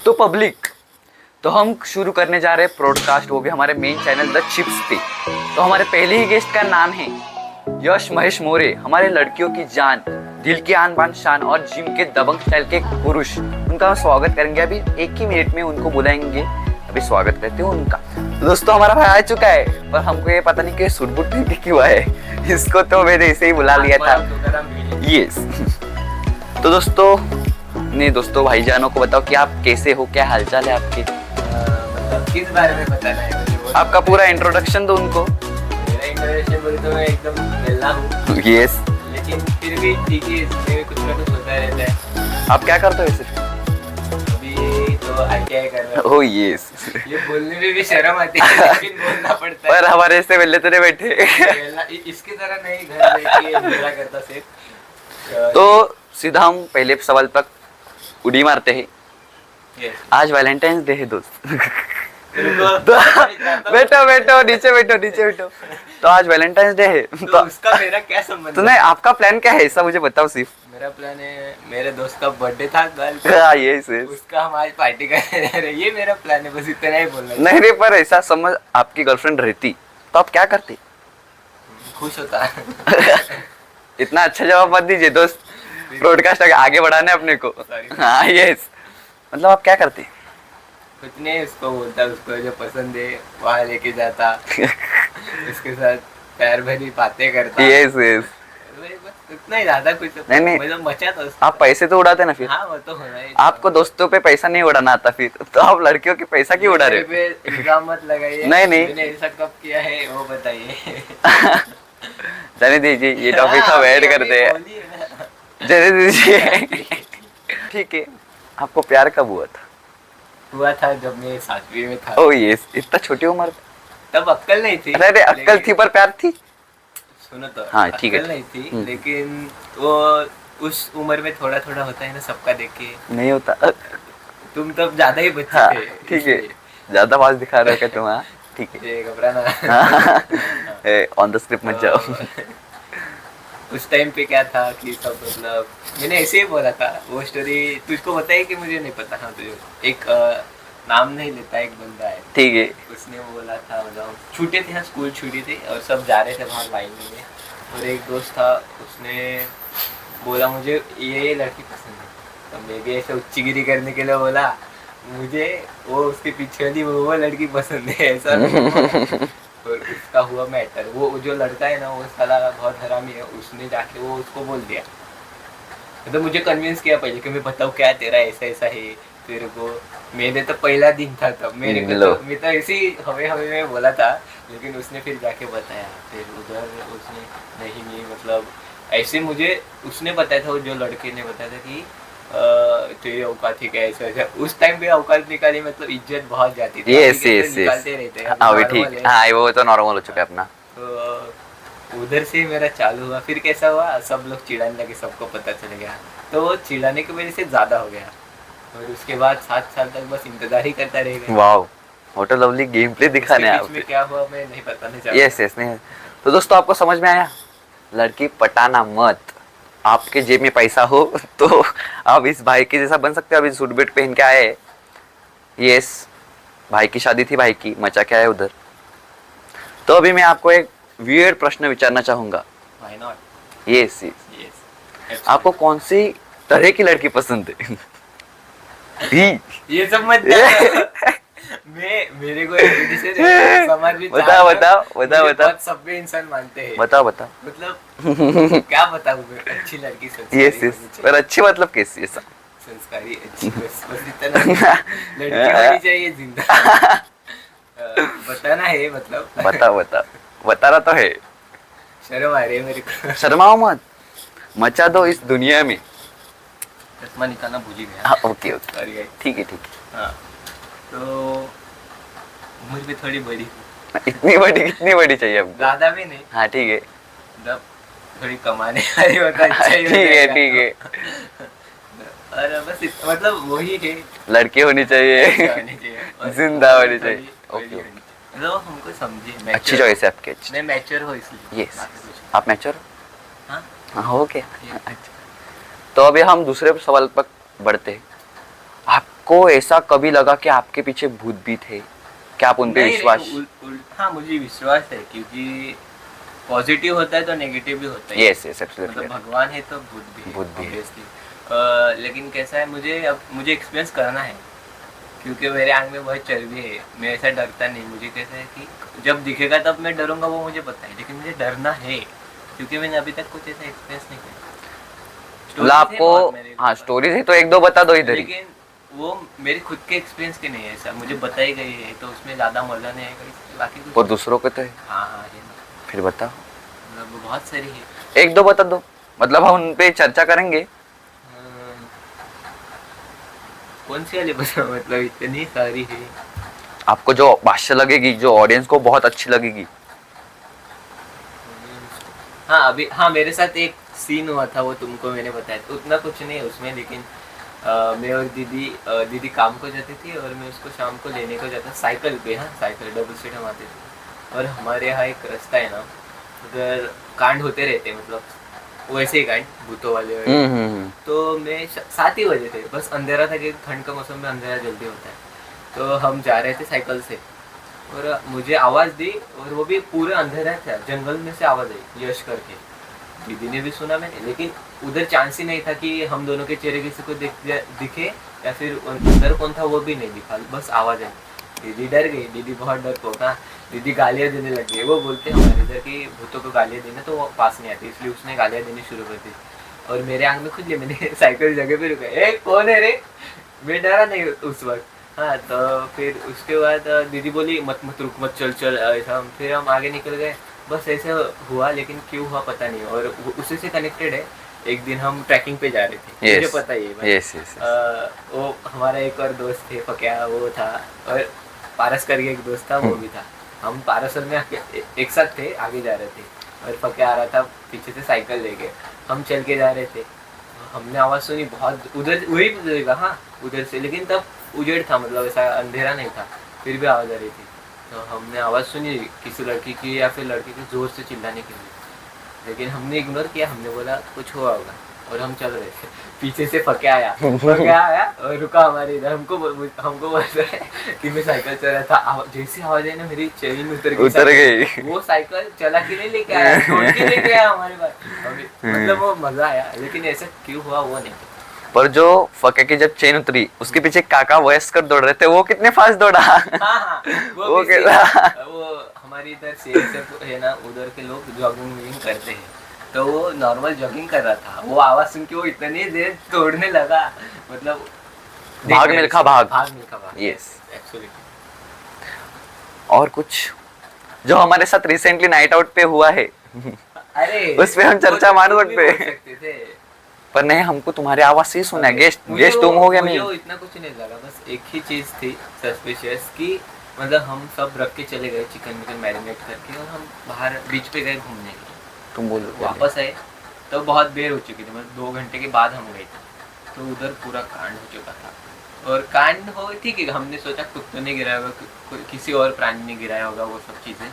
तो पब्लिक, तो हम शुरू करने जा रहे हैं ब्रॉडकास्ट, वो भी हमारे मेन चैनल द चिप्स पे। तो हमारे पहले ही गेस्ट का नाम है यश महेश मोरे, हमारे लड़कियों की जान, दिल की आन बान शान और जिम के दबंग स्टाइल के पुरुष। उनका हम स्वागत करेंगे, अभी एक ही मिनट में उनको बुलाएंगे, अभी स्वागत करते हैं उनका। तो दोस्तों हमारा भाई आ चुका है, पर हमको ये पता नहीं कि सूट बूट नहीं क्यों है, इसको तो मैंने ऐसे ही बुला लिया था। यस। तो दोस्तों भाईजानों को बताओ कि आप कैसे हो, क्या हालचाल है आपके? मतलब किस बारे में बताना है मुझे? आपका पूरा इंट्रोडक्शन दो उनको। मेरा इंट्रोडक्शन बोले तो मैं एकदम मिलना हूँ। यस। लेकिन फिर भी ठीक है, इसमें कुछ ना कुछ होता रहता है। आप क्या करते हो वैसे? अभी तो ITI कर रहा हूँ। Oh yes. ये बोलने में भी शर्म आती है, लेकिन बोलना पड़ता है। पर हमारे से पहले तो नहीं बैठे। इसकी तरह नहीं, घर बैठ के मेरा करता सिर्फ। तो सीधा हम पहले सवाल तक उड़ी मारते हैं। Yes. आज वैलेंटाइंस डे है दोस्त। तो बैठो नीचे बैठो। तो आज वैलेंटाइंस डे है, तो उसका मेरा क्या संबंध? तो नहीं, आपका प्लान क्या है ऐसा मुझे बताओ सिर्फ। मेरा प्लान है, मेरे दोस्त का बर्थडे था कल, यस। उसका हम आज पार्टी करने जा रहे हैं। ये मेरा प्लान है, बस इतना ही बोलना है। नहीं, पर ऐसा समझ आपकी गर्लफ्रेंड रहती तो आप क्या करते? खुश होता। इतना अच्छा जवाब मत दीजिए दोस्त, ब्रॉडकास्ट आगे बढ़ाना है अपने को। हाँ यस, मतलब आप क्या करते? कुछ नहीं, उसको बोलता, उसको जो पसंद है वहाँ लेके जाता, उसके साथ प्यार भरी बातें करता। यस। बस इतना ही, ज्यादा कुछ नहीं। मतलब मचा था। आप पैसे तो उड़ाते ना फिर? हाँ वो तो होना ही। आपको दोस्तों पे पैसा नहीं उड़ाना आता फिर तो आप लड़कियों के पैसा क्यों उड़ा रहे हो? इल्जाम मत लगाइए। नहीं। मैंने ऐसा कब किया है वो बताइए। जाने दीजिए, ये टॉपिक हम ऐड करते हैं। जाने दीजिए। ठीक है, आपको प्यार कब हुआ था जब मैं 7वीं में था। ओह यस, इतना छोटी उम्र? तब अक्कल नहीं थी। अरे अक्कल थी पर प्यार थी। सुनो तो, हाँ ठीक है। अक्कल नहीं थी, लेकिन वो उस उम्र में थोड़ा थोड़ा होता है ना, सबका देख के। नहीं होता। तुम तब ज्यादा ही बच्चे हाँ थे। ठीक है, ज्यादा बात दिखा रहे हो क्या तुम? हाँ ठीक है। ये घबराना। ऑन द स्क्रिप्ट मत जाओ। उस टाइम पे क्या था कि सब मतलब मैंने ऐसे ही बोला था। वो स्टोरी तुझको बताई कि मुझे नहीं पता। हाँ तुझे एक नाम नहीं लेता, एक बंदा है, ठीक है। उसने बोला था, मतलब छूटे थे, हाँ स्कूल छुट्टी थी और सब जा रहे थे बाहर लाइन में, और एक दोस्त था, उसने बोला मुझे ये लड़की पसंद है। तो मैं भी ऐसे उच्चगिरी करने के लिए बोला मुझे वो उसके पीछे वाली वो लड़की पसंद है, ऐसा नहीं। और उसका हुआ मैटर, वो जो लड़का है ना वो साला बहुत हरामी है, उसने जाके वो उसको बोल दिया। तो मुझे कन्विंस किया पहले कि मैं बताऊँ क्या तेरा ऐसा ऐसा है तेरे को। मैंने तो पहला दिन था तब, मेरे को तो मैं तो ऐसे ही हवे में बोला था, लेकिन उसने फिर जाके बताया। फिर उधर उसने नहीं मतलब ऐसे मुझे उसने बताया था, वो जो लड़के ने बताया था कि तेरी औकात ही क्या ऐसा ऐसा। उस टाइम पे औकात निकाली मतलब इज्जत बहुत जाती थी। यस निकालते रहते हैं। हाँ ठीक, हाँ वो तो नॉर्मल हो चुका है अपना। तो उधर से मेरा चालू हुआ। फिर कैसा हुआ, सब लोग चिढ़ाने लगे, सबको पता चल गया, तो वो चिढ़ाने की वजह से ज्यादा हो गया। और उसके बाद 7 साल तक बस इंतजार ही करता रह गया। Wow, what a lovely game play दिखाने आप। इसमें क्या हुआ मैं नहीं बताने चाहता। यस नहीं। तो दोस्तों आपको समझ में आया, लड़की पटाना मत। आपके जेब में पैसा हो तो आप इस भाई के जैसा बन सकते हो। अभी सूट बूट पहन के आए। यस, भाई की शादी थी, भाई की मचा के आए उधर। तो अभी मैं आपको एक वियर्ड प्रश्न विचारना चाहूंगा। Why not? यस, आपको कौन सी तरह की लड़की पसंद है? ये सब मत मेरे को समाज में बताओ सब भी इंसान मानते हैं। बताओ मतलब क्या बताऊं मैं, अच्छी लड़की यस पर अच्छी मतलब कैसी? ऐसा संस्कारी अच्छी, बस इतना लड़की होनी चाहिए जिंदा। बताना है मतलब। बताना तो है। शर्म आ रही है मेरे को। शर्माओ मत, मचा दो इस दुनिया में। चश्मा निकालना भूल ही गया। हाँ ओके ठीक है। हाँ तो उम्र भी थोड़ी बड़ी, इतनी बड़ी कितनी बड़ी चाहिए आपको? ज्यादा भी नहीं। हाँ ठीक है, मतलब थोड़ी कमाने वाली होता है। ठीक है। और बस मतलब वही है, लड़की होनी चाहिए, जिंदा होनी चाहिए। ओके, मतलब हमको समझे। अच्छी चॉइस है आपकी। नहीं मैच्योर हो इसलिए। यस, आप मैच्योर? हाँ हो गया। अच्छा, तो अभी हम दूसरे सवाल पर बढ़ते हैं। आप आपको ऐसा कभी लगा कि आपके पीछे भूत भी थे? क्या आप उन पे नहीं, विश्वास? हाँ मुझे विश्वास है, क्योंकि पॉजिटिव होता है तो नेगेटिव भी होता है। Yes yes absolutely. मतलब भगवान है तो भूत भी है, भूत भी है। obviously। लेकिन कैसा है, मुझे एक्सपीरियंस करना है, क्योंकि मेरे आंख में बहुत चर्बी है। मैं ऐसा डरता नहीं। मुझे कैसा है कि जब दिखेगा तब मैं डरूंगा, वो मुझे पता है, लेकिन मुझे डरना है, क्योंकि मैंने अभी तक कुछ ऐसा एक्सपीरियंस नहीं किया। मतलब आपको, हाँ स्टोरीज है तो एक दो बता दो इधर ही। लेकिन वो मेरे खुद के एक्सपीरियंस के नहीं है, ऐसा मुझे बताई गई है, तो उसमें ज़्यादा मजा नहीं आएगा, इसलिए बाकी कुछ। और दूसरों के तो है। हाँ हाँ है ना। फिर बताओ, मतलब बहुत सारी है। एक दो बता दो, मतलब हम उन पे चर्चा करेंगे। कौन सी वाली बताओ, मतलब इतनी सारी है। आपको जो भाष्य लगेगी, जो ऑडियंस को बहुत अच्छी लगेगी। हाँ अभी, हाँ मेरे साथ एक सीन हुआ था, वो तुमको मैंने बताया, तो उतना कुछ नहीं है उसमें, लेकिन मैं और दीदी काम को जाती थी, और मैं उसको शाम को लेने को जाता साइकिल पे। हाँ साइकिल डबल सीट हम आते थे, और हमारे यहाँ एक रास्ता है ना, उधर कांड होते रहते हैं, मतलब वैसे ही कांड भूतों वाले। तो मैं 7 ही बजे थे, बस अंधेरा था, कि ठंड का मौसम में अंधेरा जल्दी होता है। तो हम जा रहे थे साइकिल से, और मुझे आवाज़ दी, और वो भी पूरे अंधेरा था, जंगल में से आवाज़ आई यश करके। दीदी ने भी सुना मैंने, लेकिन उधर चांस ही नहीं था कि हम दोनों के चेहरे किसी को दिखे, या फिर अंदर कौन था वो भी नहीं दिखा, बस आवाज़ आई। दीदी डर गई, दीदी बहुत डरपोक। हाँ दीदी गालियाँ देने लग गई। वो बोलते हैं हमारे इधर की भूतों को गालियाँ देना तो वो पास नहीं आती, इसलिए उसने गालियाँ देनी शुरू कर दी, और मेरे आंख में खुद लिया। मैंने साइकिल जगह पे रुका, ए कौन है रे, मैं डरा नहीं उस वक्त। हाँ तो फिर उसके बाद दीदी बोली मत मत रुक, मत चल चल, ऐसा। फिर हम आगे निकल गए, बस ऐसे हुआ, लेकिन क्यों हुआ पता नहीं। और उसी से कनेक्टेड है, एक दिन हम ट्रैकिंग पे जा रहे थे, मुझे पता ही है। Yes yes. वो हमारा एक और दोस्त थे, फक्या वो था, और पारस करके एक दोस्त था, वो भी था। हम पारसल में एक साथ थे, आगे जा रहे थे, और फक्या आ रहा था पीछे से साइकिल लेके। हम चल के जा रहे थे, हमने आवाज़ सुनी बहुत उधर, वही जगह, हाँ उधर से, लेकिन तब उजेड़ था, मतलब ऐसा अंधेरा नहीं था, फिर भी आवाज़ आ रही थी। तो हमने आवाज़ सुनी किसी लड़की की या फिर लड़के की ज़ोर से चिल्लाने के लिए, लेकिन हमने इग्नोर किया। हमने बोला कुछ हुआ होगा, और हम चल रहे थे। पीछे से फक्या आया और रुका हमारे इधर। हमको बोल रहा है कि मैं साइकिल चल रहा था, जैसी आवाज़ आई ना, मेरी चेन उतर गई। वो साइकिल चला के नहीं लेके आया, छोड़ के लेके आया हमारे पास। मतलब वो मजा आया, लेकिन ऐसा क्यों हुआ वो नहीं। पर जो फके की जब चेन उतरी, उसके पीछे काका वयस्कर दौड़ रहे थे, वो कितने फास्ट दौड़ा। हाँ, वो हमारी इधर से है ना, उधर के लोग जॉगिंग करते हैं, तो वो नॉर्मल जॉगिंग कर रहा था, वो आवाज सुन के वो इतनी देर दौड़ने लगा, मतलब भाग मिल्खा भाग। Yes actually. और कुछ जो हमारे साथ रिसेंटली नाइट आउट पे हुआ है, अरे उस पे हम चर्चा मान सकते हैं, पर नहीं, हमको तुम्हारे आवाज से ही सुना है। गेस्ट तुम हो गया नहीं? इतना कुछ नहीं लगा, बस एक ही चीज थी सस्पिशियस की, मतलब हम सब रख के चले गए चिकन विकन मैरिनेट करके, और हम बाहर बीच पे गए घूमने के लिए। तुम बोलो। वापस आए तो बहुत देर हो चुकी थी, मतलब 2 घंटे के बाद हम गए थे, तो उधर पूरा कांड हो चुका था। और कांड हो ठीक है, हमने सोचा कुत्तों ने गिराया होगा, किसी और प्राणी ने गिराया होगा, वो सब चीज़ें,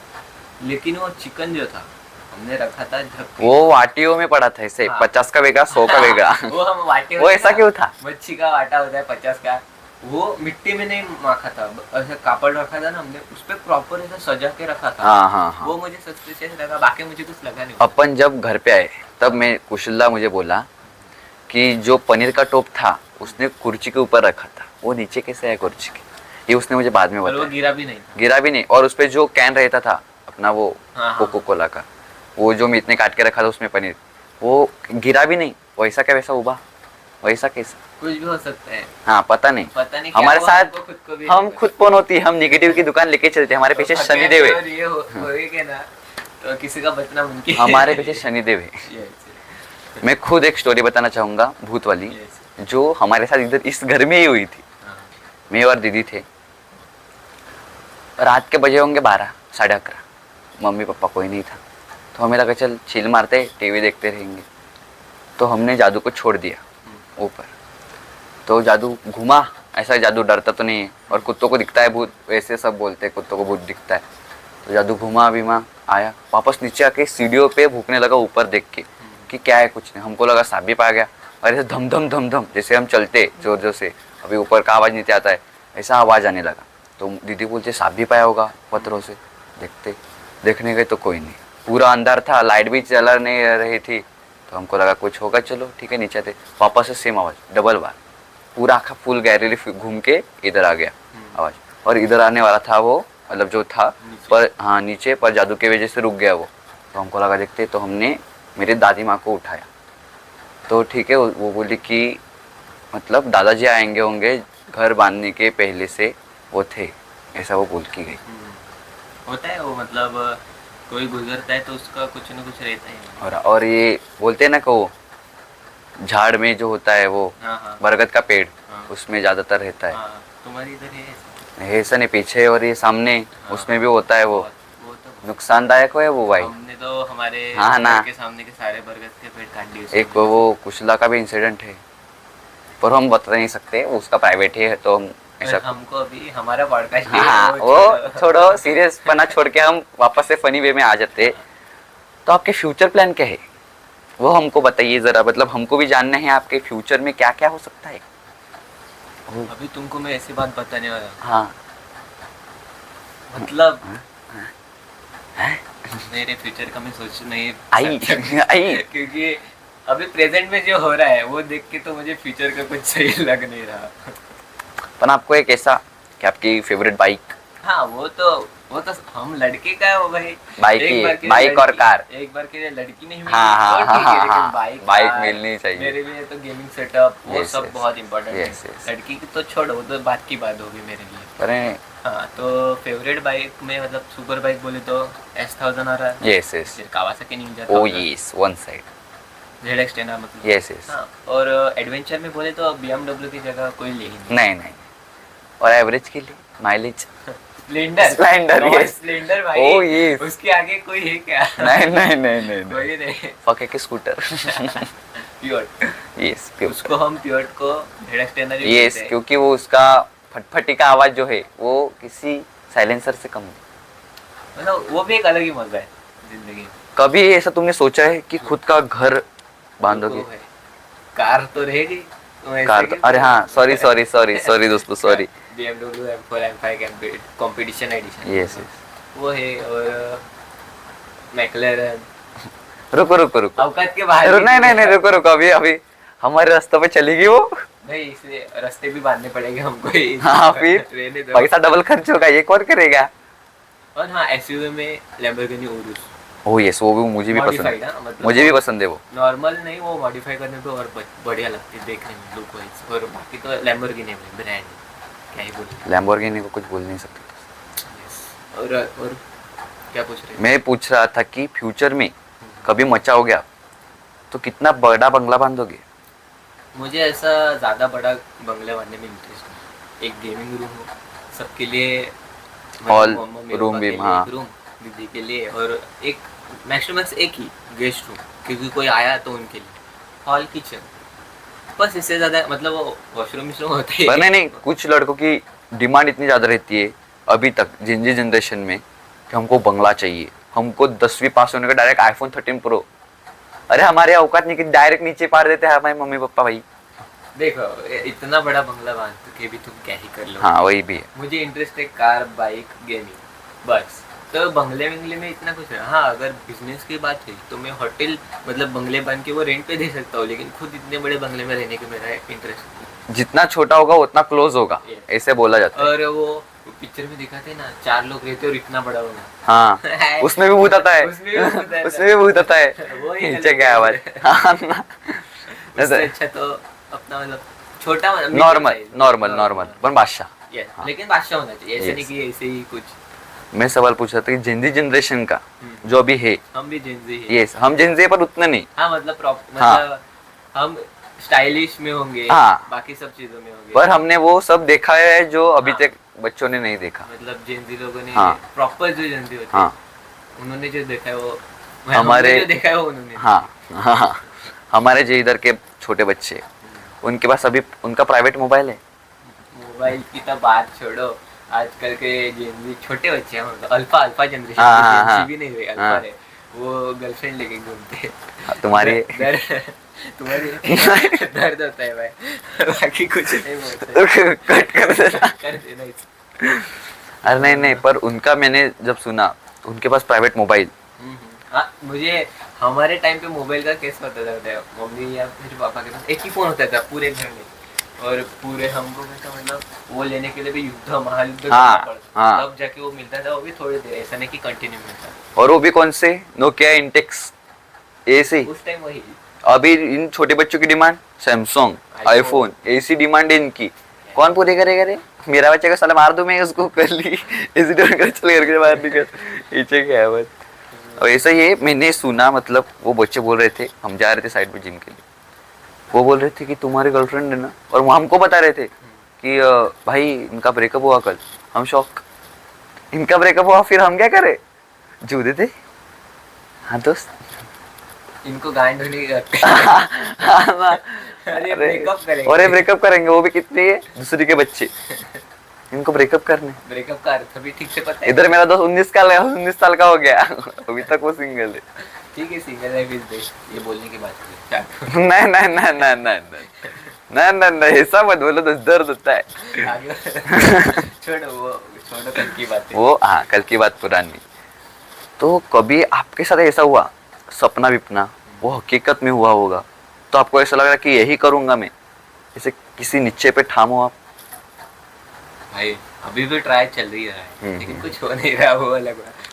लेकिन वो चिकन जो था हमने रखा था वो वाटियों में पड़ा था ऐसे। हाँ। 50 का बेगा 100 का बेगा। वो हम वाटे, वो ऐसा क्यों था? मच्छी का वाटा होता है 50 का, वो मिट्टी में नहीं माखा था, ऐसा कापड़ रखा था ना हमने, उस पर प्रॉपर ऐसा सजा के रखा था। हाँ। वो मुझे सस्पिशियस लगा, बाकी मुझे कुछ लगा नहीं। अपन जब घर पे आए तब मैं कुशलदा मुझे बोला कि जो पनीर का टोप था उसने कुर्सी के ऊपर रखा था, वो नीचे कैसे आया कुर्सी के, ये उसने मुझे बाद में बताया। वो गिरा भी नहीं। और उस पे जो कैन रहता था अपना, वो कोको कोला का, वो जो मीट ने काट के रखा था उसमें पनीर, वो गिरा भी नहीं, वैसा क्या वैसा उबा, वैसा कैसा? कुछ भी हो सकता है। हाँ पता नहीं हमारे साथ। हम खुद कौन होती है, हम निगेटिव की दुकान लेके चलते, हमारे पीछे शनिदेव है, तो किसी का बचना मुमकिन, हमारे पीछे शनिदेव है। मैं खुद एक स्टोरी बताना चाहूंगा भूत वाली, जो हमारे साथ इधर इस घर में ही हुई थी। मैं और दीदी थे, रात के बजे होंगे 12 साढ़े 11, मम्मी पापा कोई नहीं था, तो हमें लगा चल चिल मारते टीवी देखते रहेंगे। तो हमने जादू को छोड़ दिया ऊपर, तो जादू घुमा, ऐसा जादू डरता तो नहीं है, और कुत्तों को दिखता है भूत, वैसे सब बोलते हैं कुत्तों को भूत दिखता है। तो जादू घुमा बीमा आया, वापस नीचे आके सीढ़ियों पे भूखने लगा ऊपर देख के कि क्या है, कुछ नहीं। हमको लगा सांप भी पा गया, और ऐसे धम धम धम धम जैसे हम चलते जोर जोर से, अभी ऊपर का आवाज़ नीचे आता है, ऐसा आवाज़ आने लगा। तो दीदी बोलते सांप भी पाया होगा पत्थरों से। देखने गए तो कोई नहीं, पूरा अंदर था, लाइट भी चला नहीं रही थी। तो हमको लगा कुछ होगा, चलो ठीक है नीचे थे। वापस से सेम आवाज़, डबल बार, पूरा आखा फुल गैलरी घूम के इधर आ गया आवाज़। और इधर आने वाला था वो, मतलब जो था, पर हाँ नीचे, पर जादू की वजह से रुक गया वो। तो हमको लगा देखते, तो हमने मेरी दादी माँ को उठाया। तो ठीक है, वो बोली कि मतलब दादाजी आएंगे होंगे, घर बांधने के पहले से वो थे, ऐसा वो बोल की गई। होता है वो, मतलब कोई गुजरता है तो उसका कुछ ना कुछ रहता है। और ये बोलते हैं ना कि वो झाड़ में जो होता है वो हाँ। बरगद का पेड़, हाँ। उसमें ज़्यादातर रहता है। हाँ, तुम्हारी इधर है ऐसा? है ऐसा नहीं, पीछे और ये सामने, हाँ, उसमें भी होता है वो तो नुकसानदायक है वो भाई। हमने तो हमारे हाँ ना। घर के सामने के सारे बरगद के पेड़ काट दिए। एक वो कुशला का भी इंसिडेंट है, पर हम बता नहीं सकते, उसका प्राइवेट है तो हम ऐसा। हमको अभी हमारा पॉडकास्ट हाँ वो छोड़ो, सीरियस पना छोड़ के हम वापस से फनी वे में आ जाते। तो आपके फ्यूचर प्लान क्या है, वो हमको बताइए जरा, मतलब हमको भी जानना है आपके फ्यूचर में क्या क्या हो सकता है। अभी तुमको मैं ऐसी बात बताने वाला हूँ। हाँ मतलब मेरे फ्यूचर का मैं सोच नहीं आई क्योंकि अभी प्रेजेंट में जो हो रहा है वो देख के तो मुझे फ्यूचर का कुछ सही लग नहीं रहा। पर आपको एक ऐसा कि आपकी फेवरेट बाइक, हाँ वो तो हम लड़के का है वो भाई। बाइक और कार, एक बार के लिए लड़की नहीं मिली हाँ, तो ठीक है, लेकिन हाँ, बाइक कार, मिलनी चाहिए। मेरे लिए तो गेमिंग सेटअप वो Yes, सब yes. बहुत इम्पोर्टेंट है। Yes, yes. लड़की की तो छोड़ो, वो तो बात की बात होगी मेरे लिए। अरे हाँ, तो फेवरेट बाइक में मतलब सुपर बाइक बोले तो S1000 आ रहा है। यस यस, फिर कावासाकी निंजा, ओ यस, वन साइड, ZX 10 मतलब। Yes yes. हाँ, और एडवेंचर में बोले तो BMW की जगह कोई ले ही नहीं, और एवरेज के लिए माइलेज स्प्लेंडर yes. स्प्लेंडर भाई। Oh, yes. उसके आगे कोई है क्या? नहीं कोई नहीं। फके के स्कूटर प्योर। यस उसको हम प्योर को ZX 10 ही यस, बोलते हैं। क्योंकि वो उसका फटफटी का आवाज जो है वो किसी साइलेंसर से कम है। मतलब वो भी एक अलग ही मजा है जिंदगी में। कभी ऐसा तुमने सोचा है कि खुद का घर बांधोगे? तो है। कार तो रहेगी। तो ऐसे कार तो, कैसे? अरे हाँ, सॉरी दोस्तों, sorry. BMW M4 M5 competition edition. Yes वो है, और मैकलेरन। रुको औकात के बाहर नहीं रुको अभी हमारे रास्ते पे चलेगी वो। नहीं, इसलिए रास्ते भी बांधने पड़ेंगे हमको। हाँ फिर रहने दो। पैसा डबल खर्च होगा, ये कौन करेगा? और हाँ, SUV में लैम्बोर्गिनी उरुस ओ यस, वो भी मुझे भी पसंद Modified, है, हाँ, मतलब मुझे भी पसंद है वो। नॉर्मल नहीं, वो मॉडिफाई करने पे और बढ़िया लगती है देखने में, लुक वाइज। और बाकी तो लैम्बोर्गिनी में ब्रांड क्या ही बोलूं। लैम्बोर्गिनी को कुछ बोल नहीं सकते। और क्या पूछ रहे हैं? मैं पूछ रहा था कि फ्यूचर में कभी मचाओगे आप तो कितना बड़ा बंगला बांधोगे? मुझे ऐसा ज़्यादा बड़ा बंगले बनने में इंटरेस्ट नहीं। एक गेमिंग रूम हो सबके लिए, हॉल, मेरे रूम पापा भी, के लिए हाँ। एक रूम, दीदी के लिए, और एक मैक्सिमम एक ही गेस्ट रूम, क्योंकि कोई आया तो उनके लिए, हॉल, किचन, बस। इससे ज़्यादा मतलब वो वॉशरूम होते पर हैं। नहीं, कुछ लड़कों की डिमांड इतनी ज़्यादा रहती है अभी तक जिंजी जनरेशन में कि हमको बंगला चाहिए, हमको 10वीं पास होने का डायरेक्ट iPhone 13 Pro। अरे हमारे औकात नहीं कि डायरेक्ट नीचे पार देते हैं हमारे मम्मी पापा भाई। देखो, इतना बड़ा बंगला बांध के भी तुम क्या ही कर लो। हाँ वही भी है। मुझे इंटरेस्ट है कार, बाइक, गेमिंग, बस। तो बंगले में इतना कुछ है। हाँ, अगर बिजनेस की बात है तो मैं होटल मतलब बंगले बन के वो रेंट पे दे सकता हूँ, लेकिन खुद इतने बड़े बंगले में रहने के मेरा इंटरेस्ट। जितना छोटा होगा उतना क्लोज होगा, ऐसे बोला जाता है। और वो पिक्चर में दिखाते हैं ना, 4 लोग रहते और इतना बड़ा होना। हाँ उसमें भी भूत आता है, उसमें भी भूत आता है। वही नीचे क्या आवाज? हाँ ना, उससे अच्छा तो अपना मतलब छोटा नॉर्मल पर बादशाह। हाँ। लेकिन बादशाह होना चाहिए, ऐसे नहीं कि ऐसे ही कुछ। मैं सवाल पूछ रहा था कि जिंजी जनरेशन का जो अभी है, हम भी जेंजी हैं। यस हम जेंजी पर उतना नहीं। हाँ, मतलब हाँ। मतलब हम स्टाइलिश में होंगे, हाँ। बाकी सब चीजों में होंगे, पर हमने वो सब देखा है जो अभी हाँ। तक बच्चों ने नहीं देखा। मतलब जेंजी लोगों ने हाँ। प्रॉपर जो जेंजी होते हाँ हैं उन्होंने जो देखा है वो, हमारे हमने जो देखा है वो उन्होंने। हाँ हमारे जो इधर के छोटे बच्चे, उनके पास अभी उनका प्राइवेट मोबाइल है। मोबाइल की तो बात छोड़ो, आजकल के जेंजी छोटे बच्चे हैं, मतलब अल्फा जनरेशन हाँ, हाँ, भी नहीं हुए, अल्फा हाँ। है। वो गर्लफ्रेंड लेके घूमते हैं। तुम्हारी तुम्हारी दर्द होता है भाई, बाकी कुछ नहीं बोलते। कट कर देना। कर देना इसको। अरे नहीं नहीं, पर उनका मैंने जब सुना उनके पास प्राइवेट मोबाइल। हाँ, मुझे हमारे टाइम पे मोबाइल का केस पता था, मम्मी या मेरे पापा के पास एक ही फोन होता था पूरे घर में, और पूरे हमको कैसा मतलब वो लेने के लिए भी युद्ध महायुद्ध हाँ, करना पड़ता, हाँ। तब जाके वो मिलता था, वो भी थोड़ी देर, ऐसा नहीं कि कंटिन्यू मिलता। और वो भी कौन से, नोकिया इंटेक्स ऐसे। उस टाइम वही अभी इन छोटे बच्चों की डिमांड सैमसंग, आईफोन, ऐसी डिमांड है इनकी। कौन पूरी करेगा रे? मेरा बच्चा को साला मार दूं मैं उसको, कर ली ऐसी डिमांड कर, चल करके बाहर निकल, पीछे क्या है बस। और ऐसा ही मैंने सुना, मतलब वो बच्चे बोल रहे थे, हम जा रहे थे साइड पे जिम के लिए, वो बोल रहे थे कि तुम्हारी गर्लफ्रेंड है ना, और वो हमको बता रहे थे कि भाई इनका ब्रेकअप हुआ कल। हम शौक, इनका ब्रेकअप हुआ, फिर हम क्या करें, जूदे थे। हाँ दोस्त, इनको गांड होने की अरे ब्रेकअप करेंगे, अरे ब्रेकअप करेंगे, वो भी कितनी है, दूसरी के बच्चे, इनको ब्रेकअप करने। ब्रेकअप का अर्थ भी ठीक से पता है। इधर मेरा दोस्त 19 साल का हो गया, अभी तक वो सिंगल है। ठीक है, सिंगल लाइफ इज बेस्ट, ये बोलने की बात है। नहीं नहीं नहीं नहीं नहीं नहीं नहीं नहीं, ऐसा मत बोलो, तो दर्द होता है। छोड़ो वो, छोड़ो कल की बात है। वो हाँ, कल की बात पुरानी। तो कभी आपके साथ ऐसा हुआ, सपना विपना वो हकीकत में हुआ होगा, तो आपको ऐसा लग रहा है कि यही करूंगा मैं, जैसे किसी निश्चय पे ठाम हो आप? भाई अभी भी ट्राई चल रही है, लेकिन कुछ हो नहीं रहा, वो अलग बात।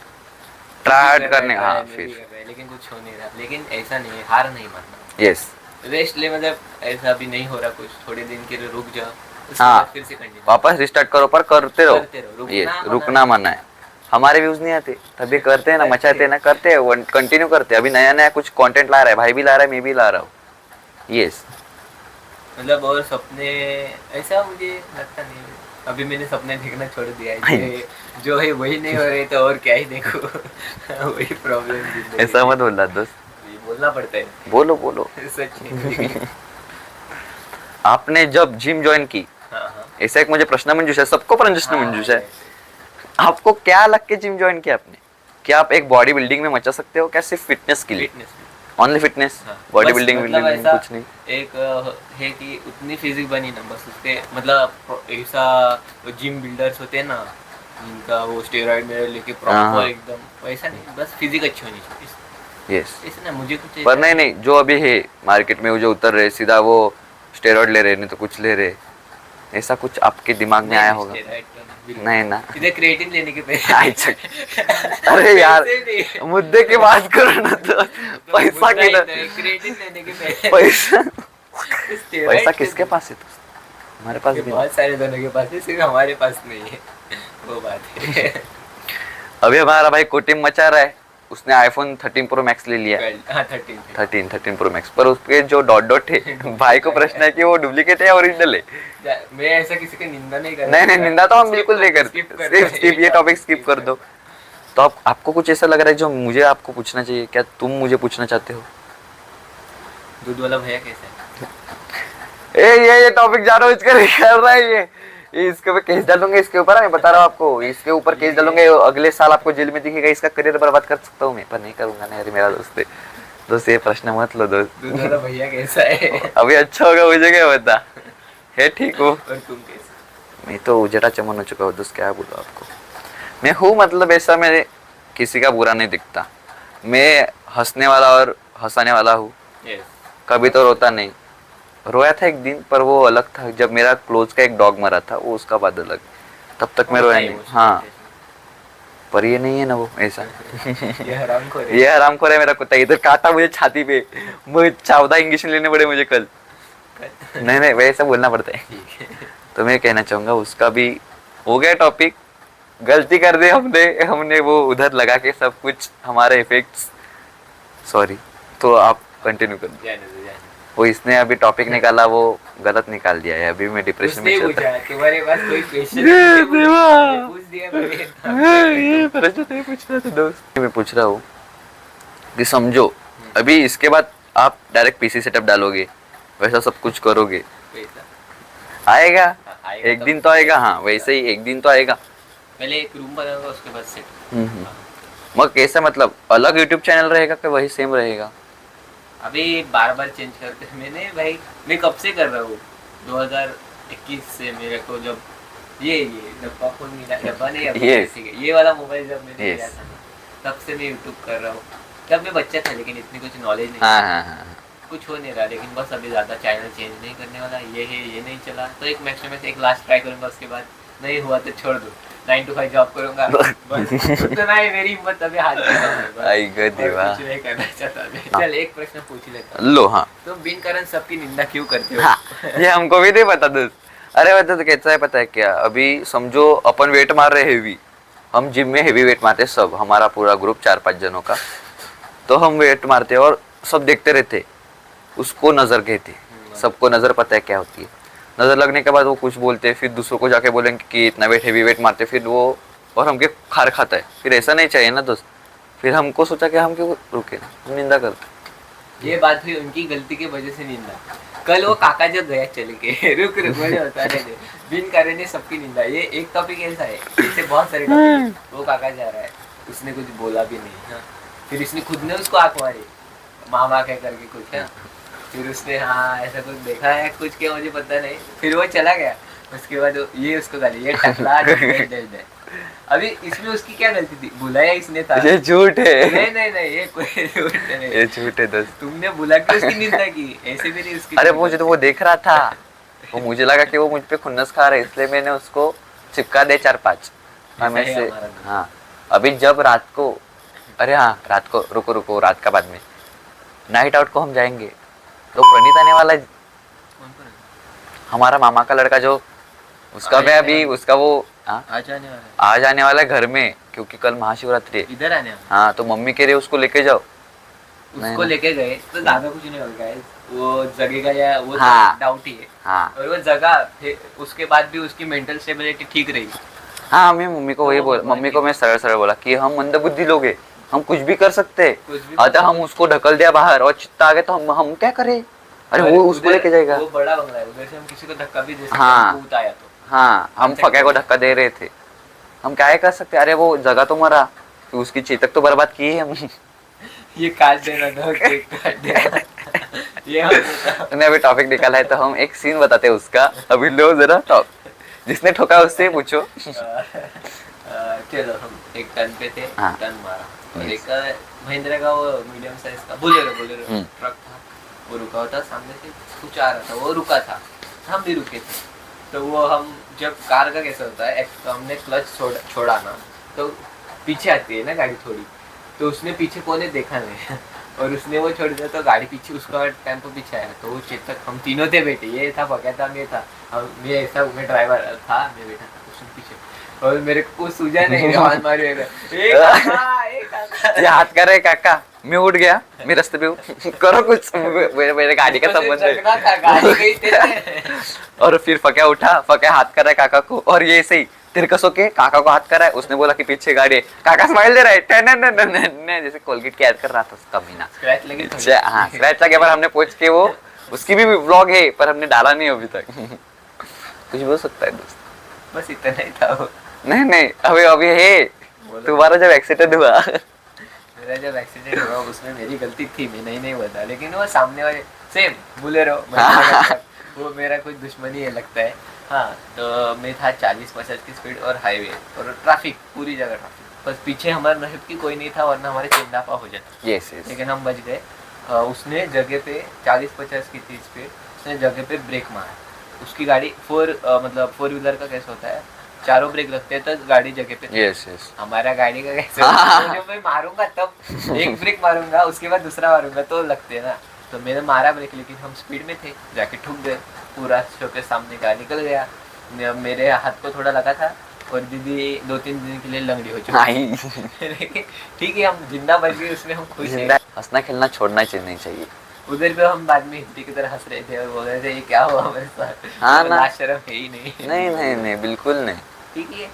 ट्राई करने, try हाँ मैं भी फिर कर रहा है, लेकिन कुछ हो नहीं रहा। लेकिन ऐसा नहीं है, हार नहीं मानना, यस, रेस्ट ले, मतलब ऐसा अभी नहीं हो रहा कुछ, थोड़े दिन के लिए रुक जाओ, उसके हाँ, बाद फिर से कंटिन्यू वापस रिस्टार्ट करो, पर करते रहो। रुकना ये मना रुकना मना है। हमारे व्यूज नहीं आते तभी करते हैं ना, मचाते हैं ना, करते हैं, कंटिन्यू करते हैं। अभी नया नया कुछ कंटेंट ला रहा है, भाई भी ला रहा है, मैं भी ला रहा हूँ। यस, मतलब और सपने ऐसा मुझे लगता नहीं है। अभी मैंने सपने देखना छोड़ दिया है, जो है वही नहीं हो रहे, तो और क्या ही देखो। वही प्रॉब्लम। ऐसा मत बोलना दोस्त, ये बोलना पड़ता है। बोलो बोलो। सच है। आपने जब जिम ज्वाइन की, हाँ, ऐसा एक मुझे प्रश्न मंजूष है, सबको प्रश्न मंजूष है, आपको क्या लग के जिम ज्वाइन किया आपने? क्या आप एक बॉडी बिल्डिंग में मचा सकते हो क्या, सिर्फ फिटनेस के लिए? Fitness, only fitness, body building कुछ नहीं? एक है कि उतनी फिजिक बनी ना, बस उसके मतलब ऐसा जिम बिल्डर्स होते हैं ना, इनका वो स्टेरॉइड में लेके प्रॉपर एकदम वैसा नहीं, बस फिजिक अच्छी होनी चाहिए। यस, ऐसा ना मुझे कुछ पर नहीं नहीं, जो अभी है मार्केट में, वो जो उतर रहे सीधा वो स्टेरॉइड ले रहे, नहीं तो कुछ ले रहे, ऐसा कुछ आपके दिमाग में आया होगा? नहीं ना, सीधे क्रिएटिन लेने के अच्छा। अरे यार, मुद्दे की बात करो ना, तो पैसा किधर, क्रिएटिन लेने के पैसा पैसा किसके पास है? तो हमारे पास भी बहुत सारे दोनों के पास है, सिर्फ हमारे पास नहीं है, वो बात है। अभी हमारा भाई कोटिंग मचा रहा है, उसने आईफोन 13 प्रो मैक्स ले लिया। हाँ, 13 प्रो मैक्स, पर उसके जो डॉट डॉट है, भाई को प्रश्न है कि वो डुप्लीकेट है या ओरिजिनल है। मैं ऐसा किसी की निंदा नहीं कर नहीं नहीं, निंदा तो हम बिल्कुल नहीं करते, स्किप, ये टॉपिक स्किप कर दो। तो आपको कुछ ऐसा लग रहा है जो मुझे आपको पूछना चाहिए, क्या तुम मुझे पूछना चाहते हो? दूध वाला भैया कैसा है? ये टॉपिक जानो इसका कर रहा है, ये इसके ऊपर केस डालूंगा, इसके ऊपर मैं बता रहा हूँ आपको, इसके ऊपर केस डालूंगा, अगले साल आपको जेल में दिखेगा, इसका करियर बर्बाद कर सकता हूँ मैं, पर नहीं करूंगा ना, अरे मेरा दोस्त है। दोस्त ये प्रश्न मत लो दोस्त। दूध वाला भैया कैसा है? अभी अच्छा होगा, मुझे क्या बता है, ठीक हो? और तुम कैसे? मैं तो उजड़ा चमन हो चुका हूँ दोस्त, क्या बोलूं आपको। मैं हूँ, मतलब ऐसा मैं किसी का बुरा नहीं दिखता, मैं हंसने वाला और हंसाने वाला हूँ, कभी तो रोता नहीं। रोया था एक दिन, पर वो अलग था, जब मेरा क्लोज का एक डॉग मरा था, वो उसका बात अलग, तब तक मैं रोया नहीं। हाँ, पर ये नहीं है ना वो ऐसा। ये हरामखोर है मेरा कुत्ता, इधर काटा मुझे छाती पे, मुझे 14 इंजेक्शन लेने पड़े मुझे कल। नहीं नहीं, वैसा बोलना पड़ता है। तो मैं कहना चाहूंगा, उसका भी हो गया टॉपिक, गलती कर दी हमने वो उधर लगा के सब कुछ, हमारे इफेक्ट्स, सॉरी। तो आप कंटिन्यू कर दो। वो इसने अभी टॉपिक निकाला, वो गलत निकाल दिया है, अभी मैं डिप्रेशन में चलता हूं। तुम्हारे पास कोई क्वेश्चन पूछ दिया ये प्रश्न नहीं पूछ रहा था दोस्त, मैं पूछ रहा हूँ कि समझो अभी इसके बाद आप डायरेक्ट पीसी सेटअप डालोगे, वैसा सब कुछ करोगे, आएगा एक दिन तो आएगा। हाँ, वैसे ही एक दिन तो आएगा। पहले एक रूम बनाऊंगा, उसके बाद सेट। मग कैसे मतलब अलग यूट्यूब चैनल रहेगा कि वही सेम रहेगा? अभी बार बार चेंज करते हैं मैंने भाई, मैं कब से कर रहा हूँ 2021 से। मेरे को जब ये डब्बा फोन मिला, डब्बा नहीं अभी Yes. ठीक है, ये वाला मोबाइल जब मैंने Yes. लिया था ना, तब से मैं यूट्यूब कर रहा हूँ। तब मैं बच्चा था लेकिन इतनी कुछ नॉलेज नहीं हाँ थी, हाँ हाँ कुछ हो नहीं रहा, लेकिन बस अभी ज़्यादा चैनल चेंज नहीं करने वाला। ये है, ये नहीं चला तो एक मैक्सिमम एक लास्ट ट्राई करूँगा, उसके बाद नहीं हुआ तो छोड़ दूँ, 9 to 5 जॉब करूँगा बस। उतना ही मेरी हिम्मत अभी हाथ में है, बस। आई गो और देवा। कुछ नहीं करना चाहता मैं। चल एक प्रश्न पूछ ही लेता हूँ, लो हाँ तुम बिन कारण सबकी निंदा क्यों करते हो? हाँ, ये हमको भी नहीं पता दोस्त। अरे बता तो कैसा है पता है क्या, अभी समझो अपन वेट मार रहे हेवी, हम जिम में हेवी वेट मारते सब, हमारा पूरा ग्रुप 4-5 जनों का, तो हम वेट मारते और सब देखते रहते, उसको नजर कहते, सबको नजर पता है क्या होती है। नजर लगने के बाद वो कुछ बोलते, फिर दूसरों को जाके बोलेंगे कि इतना वेट हेवी वेट मारते, फिर वो और हमके खार खाता है, फिर ऐसा नहीं चाहिए ना दोस्त। फिर हमको सोचा कि हम क्यों रुके ना, हम निंदा करते। ये बात हुई उनकी गलती की वजह से निंदा। कल वो काका जब गया चल के रुक बड़े होता रहे, बिन कारण सबकी निंदा, ये एक टॉपिक ऐसा है, इससे बहुत सारे टॉपिक। वो काका जा रहा है, उसने कुछ बोला भी नहीं, हाँ। फिर इसने खुद ने उसको आंख मारी, मामा कह करके कुछ है, फिर उसने हाँ ऐसा कुछ देखा है कुछ क्या मुझे पता नहीं, फिर वो चला गया। उसके बाद ये उसको गाली, ये टकला दे। अभी इसमें उसकी क्या गलती थी, बुलाया इसने था। ये झूठ है, नहीं ये कोई झूठ नहीं, ये झूठ है दोस्त। तुमने बुला के उसकी निंदा की, ऐसे भी नहीं उसकी। अरे मुझे तो वो देख रहा था, वो मुझे लगा कि वो मुझ पे खुन्नस खा रहा है, इसलिए मैंने उसको चिपका दे 4-5 हमें ऐसा से। है हमारा दोस्त। हाँ अभी जब रात को, अरे हाँ रात को, रुको रात का बाद में नाइट आउट को हम जाएंगे, तो प्रणीत आने वाला है, कौन कौन है? हमारा मामा का लड़का जो, उसका मैं अभी उसका वो हाँ आज आने वाला है, आज आने वाला है घर में, क्योंकि कल महाशिवरात्रि है। इधर आने वाला हाँ तो मम्मी कह रही है उसको लेके जाओ। है। नहीं, उसको नहीं। लेके गए तो ज्यादा कुछ नहीं होगा guys, वो जगेगा या वो हाँ। डाउट ही है। हाँ और वो जगह फिर उसके बाद भी उसकी मेंटल स्टेबिलिटी ठीक रही। हाँ मैं मम्मी को वही बोला, मम्मी को मैं सरल बोला कि हम मंदबुद्धि लोग हैं, हम कुछ भी कर सकते हैं। कुछ भी अतः हम उसको ढकल दिया बाहर और चित्ता आ गया तो हम क्या करें? अरे वो उसको उधर- लेके जाएगा। वो बड़ा बंगला है, उधर से हम किसी को धक्का भी दे सकते हाँ। हैं, भूत आया तो। हाँ हम फके को धक्का दे रहे थे, हम क्या ही कर सकते? अरे वो जगह तो मरा, तो उसकी चेतक तो बर्बाद की है हम। ये काट देना दो, केक काट देना। ये हम तूने अभी टॉपिक निकाला है तो हम एक सीन बताते हैं उसका, अभी लो जरा टॉप, जिसने ठोका उससे पूछो। चलो हम एक टर्न पे थे, हाँ। टर्न मारा और Yes. एक महिंद्रा का वो मीडियम साइज का बोलेरो हम्म। ट्रक था, वो रुका हुआ था, सामने से कुछ आ रहा था, वो रुका था, हम भी रुके थे। तो वो हम जब कार का कैसा होता है, तो हमने क्लच छोड़ा ना तो पीछे आती है ना गाड़ी थोड़ी, तो उसने पीछे कोने देखा नहीं और उसने वो छोड़ दिया तो गाड़ी पीछे, उसका टेम्पो पीछे आया, तो वो चेतक, हम तीनों थे बेटे, ये था पका था, मैं था, मैं ऐसा, मैं ड्राइवर था, मैं बैठा था उसने पीछे, और मेरे को सूझा नहीं, हाथ मारी ये ये हाथ कर रहे काका, मैं उठ गया, मैं रास्ते पे हूँ, करो कुछ, मेरे गाड़ी का संबंध है। गाड़ी गई तेरे। और फिर फक्या उठा, फक्या हाथ कर रहा है काका को, और ये सही तिरकसों के काका को हाथ कर रहा है, उसने बोला कि पीछे गाड़ी है, काका स्माइल दे रहा है, टन जैसे कोलगेट की ऐड कर रहा था उसका मीना। स्क्रैच लगी थोड़ी। अच्छा हाँ स्क्रैच लगे, पर हमने पूछ के वो उसकी भी व्लॉग है, पर हमने डाला नहीं अभी तक। कुछ भी हो सकता है दोस्त। बस इतना ही था वो। नहीं अभी है, तुम्हारा जब एक्सीडेंट हुआ, मेरा जब एक्सीडेंट हुआ उसमें मेरी गलती थी, मैं नहीं बता, लेकिन वो सामने वाले सेम बोलेरो, वो मेरा कुछ दुश्मनी है लगता है। हाँ तो मैं था 40-50 की स्पीड और हाईवे और ट्रैफिक, पूरी जगह ट्रैफिक, बस पीछे हमारे नसीब की कोई नहीं था, वरना हमारे चिंदापा हो जाता। यस लेकिन हम बच गए। उसने जगह पे 40-50 की थी स्पीड, उसने जगह पे ब्रेक मारा, उसकी गाड़ी मतलब 4 व्हीलर का कैसा होता है, चारों ब्रेक लगते हैं तो गाड़ी जगह पे। यस हमारा गाड़ी का कैसे तो जब मैं मारूंगा तब एक ब्रेक मारूंगा, उसके बाद दूसरा मारूंगा तो लगते हैं ना, तो मैंने मारा ब्रेक, लेकिन हम स्पीड में थे, जाके ठुक गए, पूरा शो के सामने का निकल गया। मेरे हाथ को थोड़ा लगा था और दीदी 2-3 दिन के लिए लंगड़ी हो चुकी। लेकिन ठीक है, हम जिंदा बच गए, उसमें हम खुश हैं। हंसना खेलना छोड़ना नहीं चाहिए। उधर पे हम बाद में हिंदी की तरह हंस रहे थे और बोल रहे थे ये क्या हुआ हमारे साथ। हाँ ना। लाज शर्म है ही नहीं। नहीं बिल्कुल नहीं। ठीक है,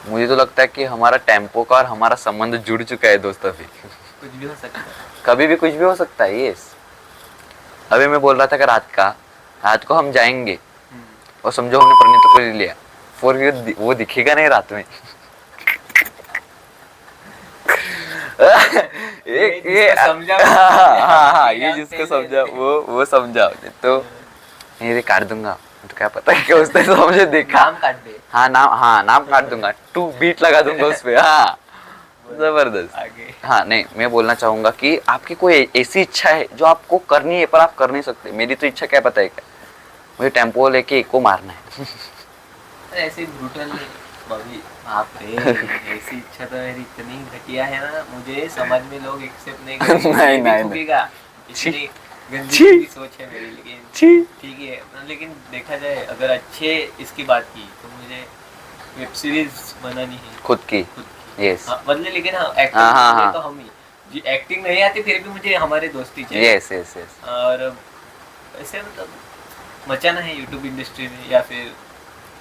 मुझे तो लगता है कि हमारा टेम्पो का और हमारा संबंध जुड़ चुका है दोस्त। अभी कुछ भी हो सकता है, कभी भी कुछ भी हो सकता है। यस अभी मैं बोल रहा था कि रात को हम जाएंगे और समझो हमने प्रणीत को ले लिया, 4 व्हीलर वो दिखेगा नहीं रात में। एक ये जिसको समझा हाँ ये जिसको समझा वो समझा। तो ये काट दूंगा तो क्या पता कि उसने समझे देखा। नाम काट दे हाँ नाम काट दूंगा, 2 बीट लगा दूंगा उस पे। हाँ जबरदस्त। आगे। हाँ नहीं, मैं बोलना चाहूंगा कि आपकी कोई ऐसी इच्छा है जो आपको करनी है पर आप कर नहीं सकते। मेरी तो इच्छा क्या पता है क्या, मुझे टेम्पो लेके को मारना है। ऐसे ब्रूटल भाभी, बाप रे, ऐसी इच्छा तो मेरी इतनी घटिया है ना, मुझे समाज में लोग एक्सेप्ट नहीं करेंगे। नहीं, ये भी नहीं, थूकेगा। छी। इतनी गंदी छी। गंदी सोच है मेरी, लेकिन छी। ठीक है। लेकिन देखा जाए अगर अच्छे इसकी बात की तो मुझे वेब सीरीज बनानी है खुद की। खुद की। यस मतलब लेकिन हाँ, एक्टिंग तो हम ही, जी एक्टिंग नहीं आती फिर भी मुझे हमारे दोस्ती चाहिए। Yes yes yes. और ऐसे मतलब मचाना है यूट्यूब इंडस्ट्री में या फिर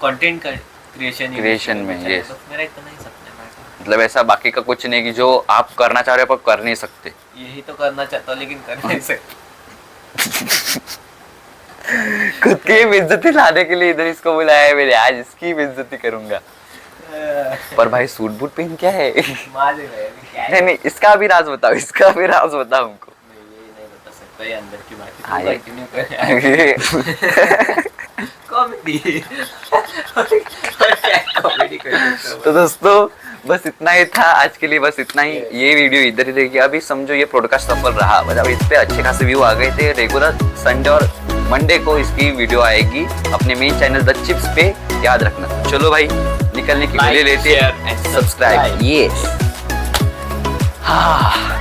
कंटेंट का क्रिएशन में, yes। बस मेरा इतना ही सपना है। मतलब ऐसा बाकी का कुछ नहीं कि जो आप करना चाह रहे हो पर कर नहीं सकते। यही तो करना चाहता हूँ लेकिन कर नहीं सकता। खुद की बेइज्जती लाने के लिए इधर इसको बुलाया है मैंने, आज इसकी बेइज्जती करूंगा। पर भाई सूट बूट पहन क्या है? मार दे भाई, अभी क्या है? नहीं नहीं, इसका भी राज बताओ, इसका भी राज बताओ हमको। नहीं, ये नहीं बता सकता, ये अंदर की बात हाँ, है। ये- कंटिन्यू कर। कॉमेडी। कॉमेडी कर। तो दोस्तों बस इतना ही था आज के लिए, बस इतना ही। ये वीडियो इधर ही देखिए। अभी समझो ये पॉडकास्ट सफल रहा, मतलब इस पे अच्छे खासे व्यू आ गए थे। रेगुलर संडे और मंडे को इसकी वीडियो आएगी अपने मेन चैनल द चिप्स पे, याद रखना। चलो भाई निकलने की Like, वीडियो लेते share हैं, and सब्सक्राइब। subscribe. यस हाँ